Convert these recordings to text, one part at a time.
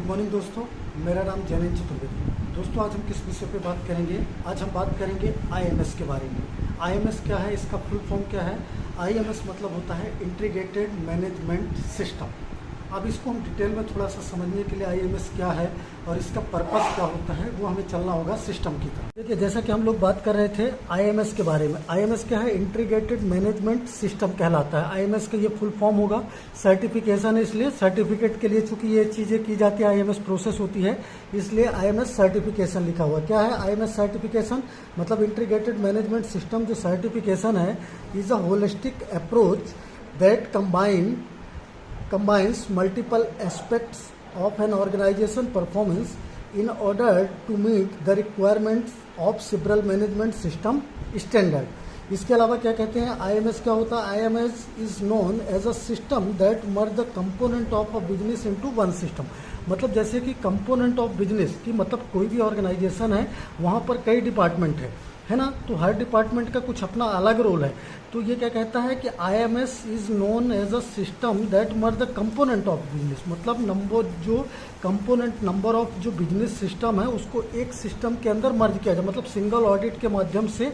Good morning दोस्तों, मेरा नाम जैनेन्द्र चतुर्वेदी। दोस्तों, आज हम किस विषय पे बात करेंगे? आज हम बात करेंगे आईएमएस के बारे में। आईएमएस क्या है, इसका फुल फॉर्म क्या है? आईएमएस मतलब होता है इंटीग्रेटेड मैनेजमेंट सिस्टम। अब इसको हम डिटेल में थोड़ा सा समझने के लिए आईएमएस क्या है और इसका पर्पस क्या होता है वो हमें चलना होगा सिस्टम की तरफ। देखिए, जैसा कि हम लोग बात कर रहे थे आईएमएस के बारे में। आईएमएस क्या है? इंटीग्रेटेड मैनेजमेंट सिस्टम कहलाता है। आईएमएस का ये फुल फॉर्म होगा। सर्टिफिकेशन है, इसलिए सर्टिफिकेट के लिए चूंकि ये चीज़ें की जाती है, आईएमएस प्रोसेस होती है, इसलिए आईएमएस सर्टिफिकेशन लिखा हुआ। क्या है आईएमएस सर्टिफिकेशन? मतलब इंटीग्रेटेड मैनेजमेंट सिस्टम जो सर्टिफिकेशन है is a holistic approach that combines multiple aspects of an organization performance in order to meet the requirements of several management system standard. इसके अलावा क्या कहते हैं? आईएमएस क्या होता है? IMS is known as a system that merge the component of a business into one system. मतलब जैसे कि कंपोनेंट ऑफ बिजनेस की मतलब कोई भी ऑर्गेनाइजेशन है, वहाँ पर कई डिपार्टमेंट है ना, तो हर डिपार्टमेंट का कुछ अपना अलग रोल है। तो ये क्या कहता है कि IMS is known as a system that merge the component of business. मतलब नंबर ऑफ जो बिजनेस सिस्टम है उसको एक सिस्टम के अंदर मर्ज किया जाए, मतलब सिंगल ऑडिट के माध्यम से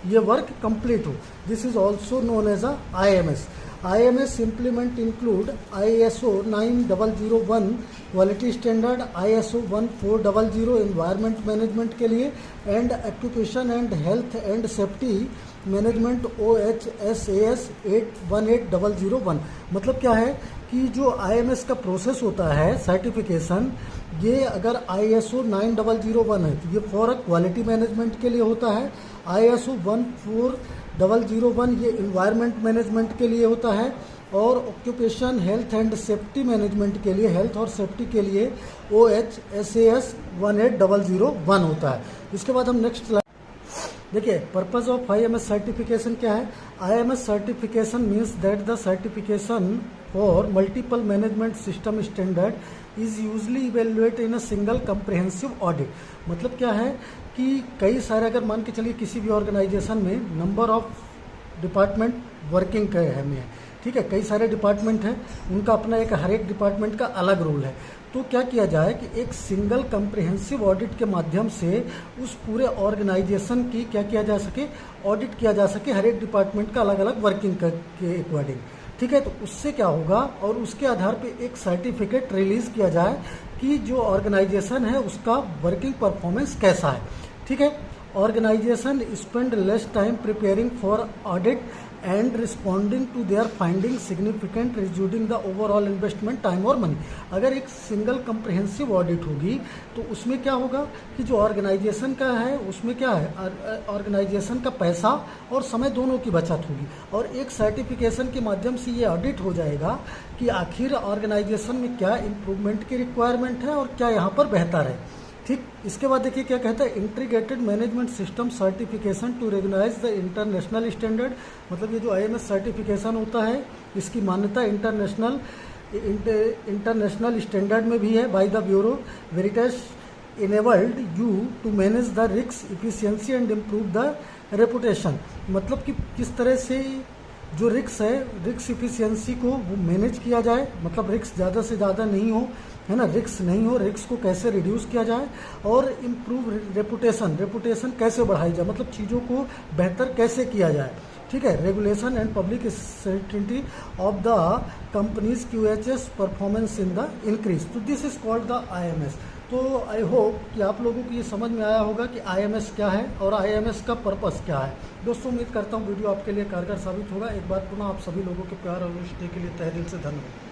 ये वर्क कंप्लीट हो। This is also known as a IMS. IMS implement include ISO 9001 quality standard, ISO 1400 environment management के लिए, and occupation and health and safety management OHSAS 18001। मतलब क्या है कि जो IMS का प्रोसेस होता है सर्टिफिकेशन, ये अगर ISO 9001 है तो ये फॉर क्वालिटी मैनेजमेंट के लिए होता है। ISO 14001 ये इन्वायरमेंट मैनेजमेंट के लिए होता है, और occupation health and safety management के लिए, हेल्थ और सेफ्टी के लिए OHSAS 18001 होता है। इसके बाद हम नेक्स्ट देखिए, पर्पज ऑफ आईएमएस सर्टिफिकेशन क्या है? IMS certification means that the certification for multiple management system standard is usually evaluate in a single comprehensive audit. मतलब क्या है कि कई सारे, अगर मान के चलिए किसी भी ऑर्गेनाइजेशन में नंबर ऑफ डिपार्टमेंट वर्किंग के में है, ठीक है, कई सारे डिपार्टमेंट हैं, उनका अपना एक हर एक डिपार्टमेंट का अलग रोल है। तो क्या किया जाए कि एक सिंगल कंप्रिहेंसिव ऑडिट के माध्यम से उस पूरे ऑर्गेनाइजेशन की क्या किया जा सके, ऑडिट किया जा सके, हर एक डिपार्टमेंट का अलग अलग वर्किंग के अकॉर्डिंग, ठीक है। तो उससे क्या होगा, और उसके आधार पे एक सर्टिफिकेट रिलीज किया जाए कि जो ऑर्गेनाइजेशन है उसका वर्किंग परफॉर्मेंस कैसा है, ठीक है। Organisation spend less time preparing for audit and responding to their finding significant reducing the overall investment time और मनी। अगर एक सिंगल कंप्रिहेंसिव ऑडिट होगी तो उसमें क्या होगा कि जो ऑर्गेनाइजेशन का है उसमें क्या है, ऑर्गेनाइजेशन का पैसा और समय दोनों की बचत होगी, और एक सर्टिफिकेशन के माध्यम से ये ऑडिट हो जाएगा कि आखिर ऑर्गेनाइजेशन में क्या इम्प्रूवमेंट की रिक्वायरमेंट है और क्या यहाँ पर बेहतर है, ठीक। इसके बाद देखिए क्या कहता है, integrated management system certification to recognise the international standard. मतलब ये जो आईएमएस सर्टिफिकेशन होता है इसकी मान्यता इंटरनेशनल स्टैंडर्ड में भी है by the bureau Veritas enabled you to manage the risk efficiency and improve the reputation। मतलब कि किस तरह से जो रिक्स है, रिक्स इफिशियंसी को वो मैनेज किया जाए, मतलब रिक्स ज़्यादा से ज़्यादा नहीं हो, है ना, रिक्स नहीं हो, रिक्स को कैसे रिड्यूस किया जाए, और इम्प्रूव रेपुटेशन कैसे बढ़ाई जाए, मतलब चीज़ों को बेहतर कैसे किया जाए, ठीक है। Regulation and public certainty of the companies QHS performance in the increase. तो this is called the IMS. तो आई होप कि आप लोगों को ये समझ में आया होगा कि आईएमएस क्या है और आईएमएस का पर्पस क्या है। दोस्तों, उम्मीद करता हूँ वीडियो आपके लिए कारगर साबित होगा। एक बार पुनः आप सभी लोगों के प्यार और निष्ठा के लिए तहे दिल से धन्यवाद।